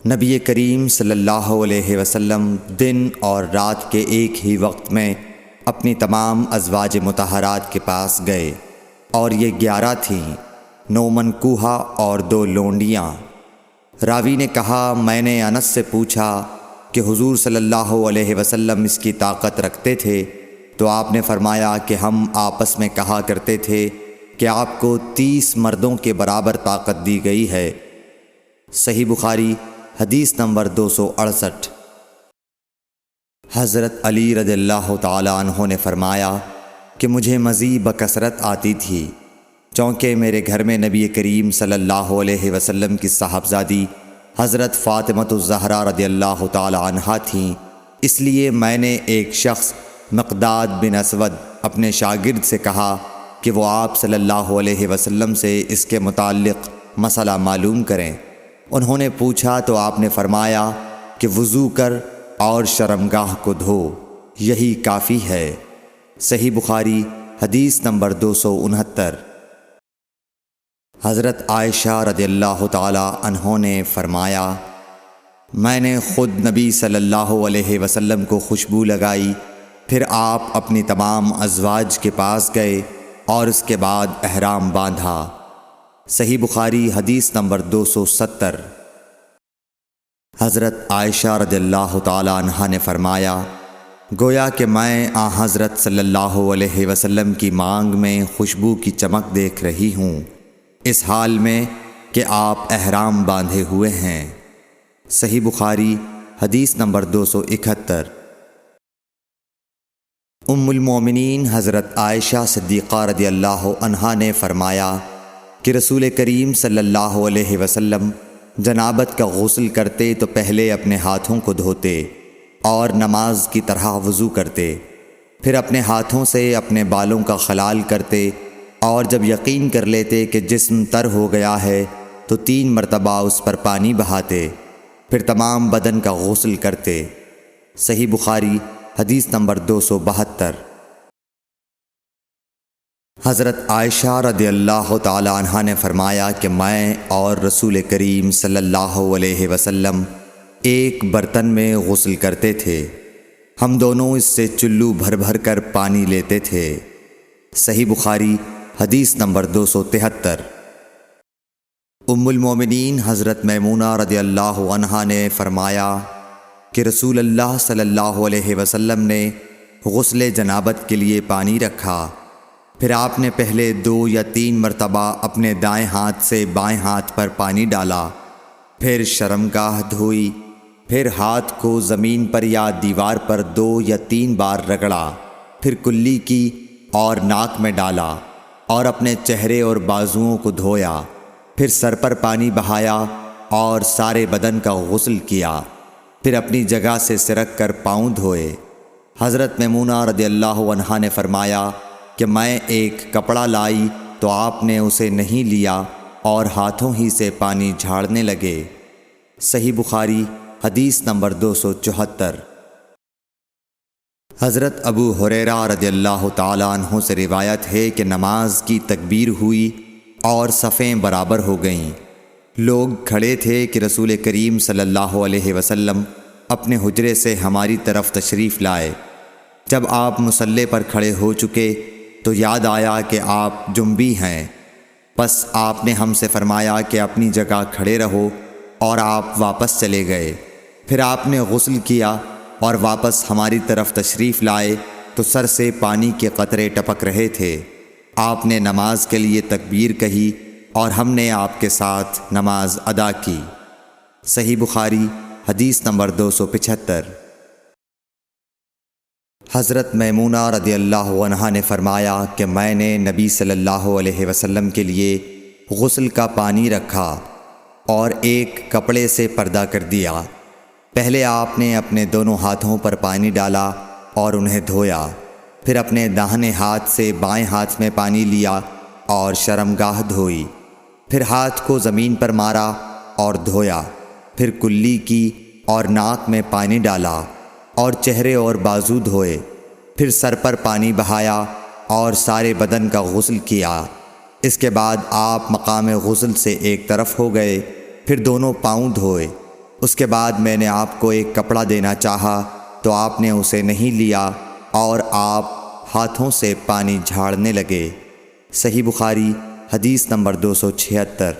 نبی کریم صلی اللہ علیہ وسلم دن اور رات کے ایک ہی وقت میں اپنی تمام ازواج مطہرات کے پاس گئے، اور یہ 11 تھیں، 9 منکوحہ اور 2 لونڈیاں۔ راوی نے کہا، میں نے انس سے پوچھا کہ حضور صلی اللہ علیہ وسلم اس کی طاقت رکھتے تھے؟ تو آپ نے فرمایا کہ ہم آپس میں کہا کرتے تھے کہ آپ کو 30 مردوں کے برابر طاقت دی گئی ہے۔ صحیح بخاری حدیث نمبر 268۔ حضرت علی رضی اللہ تعالی عنہ نے فرمایا کہ مجھے مزید بکثرت آتی تھی، چونکہ میرے گھر میں نبی کریم صلی اللہ علیہ وسلم کی صاحبزادی حضرت فاطمۃ الزہرا رضی اللہ تعالی عنہا تھیں، اس لیے میں نے ایک شخص مقداد بن اسود اپنے شاگرد سے کہا کہ وہ آپ صلی اللہ علیہ وسلم سے اس کے متعلق مسئلہ معلوم کریں۔ انہوں نے پوچھا تو آپ نے فرمایا کہ وضو کر اور شرمگاہ کو دھو، یہی کافی ہے۔ صحیح بخاری حدیث نمبر 269۔ حضرت عائشہ رضی اللہ تعالی عنہ نے فرمایا، میں نے خود نبی صلی اللہ علیہ وسلم کو خوشبو لگائی، پھر آپ اپنی تمام ازواج کے پاس گئے اور اس کے بعد احرام باندھا۔ صحیح بخاری حدیث نمبر 270۔ حضرت عائشہ رضی اللہ تعالی عنہا نے فرمایا، گویا کہ میں حضرت صلی اللہ علیہ وسلم کی مانگ میں خوشبو کی چمک دیکھ رہی ہوں، اس حال میں کہ آپ احرام باندھے ہوئے ہیں۔ صحیح بخاری حدیث نمبر 271۔ ام المومنین حضرت عائشہ صدیقہ رضی اللہ عنہا نے فرمایا کہ رسول کریم صلی اللہ علیہ وسلم جنابت کا غسل کرتے تو پہلے اپنے ہاتھوں کو دھوتے اور نماز کی طرح وضو کرتے، پھر اپنے ہاتھوں سے اپنے بالوں کا خلال کرتے، اور جب یقین کر لیتے کہ جسم تر ہو گیا ہے تو 3 مرتبہ اس پر پانی بہاتے، پھر تمام بدن کا غسل کرتے۔ صحیح بخاری حدیث نمبر 272۔ حضرت عائشہ رضی اللہ تعالی عنہا نے فرمایا کہ میں اور رسول کریم صلی اللہ علیہ وسلم ایک برتن میں غسل کرتے تھے، ہم دونوں اس سے چلو بھر بھر کر پانی لیتے تھے۔ صحیح بخاری حدیث نمبر 273۔ ام المومنین حضرت میمونہ رضی اللہ عنہا نے فرمایا کہ رسول اللہ صلی اللہ علیہ وسلم نے غسل جنابت کے لیے پانی رکھا، پھر آپ نے پہلے 2 یا 3 مرتبہ اپنے دائیں ہاتھ سے بائیں ہاتھ پر پانی ڈالا، پھر شرمگاہ دھوئی، پھر ہاتھ کو زمین پر یا دیوار پر 2 یا 3 بار رگڑا، پھر کلی کی اور ناک میں ڈالا، اور اپنے چہرے اور بازوؤں کو دھویا، پھر سر پر پانی بہایا اور سارے بدن کا غسل کیا، پھر اپنی جگہ سے سرک کر پاؤں دھوئے۔ حضرت میمونہ رضی اللہ عنہا نے فرمایا کہ میں ایک کپڑا لائی تو آپ نے اسے نہیں لیا اور ہاتھوں ہی سے پانی جھاڑنے لگے۔ صحیح بخاری حدیث نمبر 274۔ حضرت ابو ہریرہ رضی اللہ تعالی عنہ سے روایت ہے کہ نماز کی تکبیر ہوئی اور صفیں برابر ہو گئیں، لوگ کھڑے تھے کہ رسول کریم صلی اللہ علیہ وسلم اپنے حجرے سے ہماری طرف تشریف لائے۔ جب آپ مصلی پر کھڑے ہو چکے تو یاد آیا کہ آپ جنبی ہیں، پس آپ نے ہم سے فرمایا کہ اپنی جگہ کھڑے رہو، اور آپ واپس چلے گئے۔ پھر آپ نے غسل کیا اور واپس ہماری طرف تشریف لائے تو سر سے پانی کے قطرے ٹپک رہے تھے۔ آپ نے نماز کے لیے تکبیر کہی اور ہم نے آپ کے ساتھ نماز ادا کی۔ صحیح بخاری حدیث نمبر 275۔ حضرت میمونہ رضی اللہ عنہا نے فرمایا کہ میں نے نبی صلی اللہ علیہ وسلم کے لیے غسل کا پانی رکھا اور ایک کپڑے سے پردہ کر دیا۔ پہلے آپ نے اپنے دونوں ہاتھوں پر پانی ڈالا اور انہیں دھویا، پھر اپنے داہنے ہاتھ سے بائیں ہاتھ میں پانی لیا اور شرمگاہ دھوئی، پھر ہاتھ کو زمین پر مارا اور دھویا، پھر کلی کی اور ناک میں پانی ڈالا اور چہرے اور بازو دھوئے، پھر سر پر پانی بہایا اور سارے بدن کا غسل کیا۔ اس کے بعد آپ مقام غسل سے ایک طرف ہو گئے، پھر دونوں پاؤں دھوئے، اس کے بعد میں نے آپ کو ایک کپڑا دینا چاہا تو آپ نے اسے نہیں لیا اور آپ ہاتھوں سے پانی جھاڑنے لگے۔ صحیح بخاری حدیث نمبر 276۔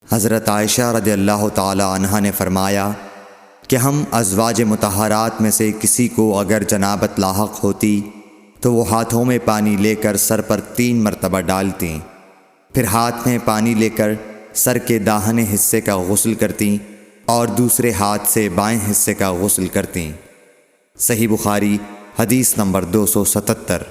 حضرت عائشہ رضی اللہ تعالی عنہا نے فرمایا کہ ہم ازواج مطہرات میں سے کسی کو اگر جنابت لاحق ہوتی تو وہ ہاتھوں میں پانی لے کر سر پر 3 مرتبہ ڈالتیں، پھر ہاتھ میں پانی لے کر سر کے داہنے حصے کا غسل کرتیں اور دوسرے ہاتھ سے بائیں حصے کا غسل کرتیں۔ صحیح بخاری حدیث نمبر 277۔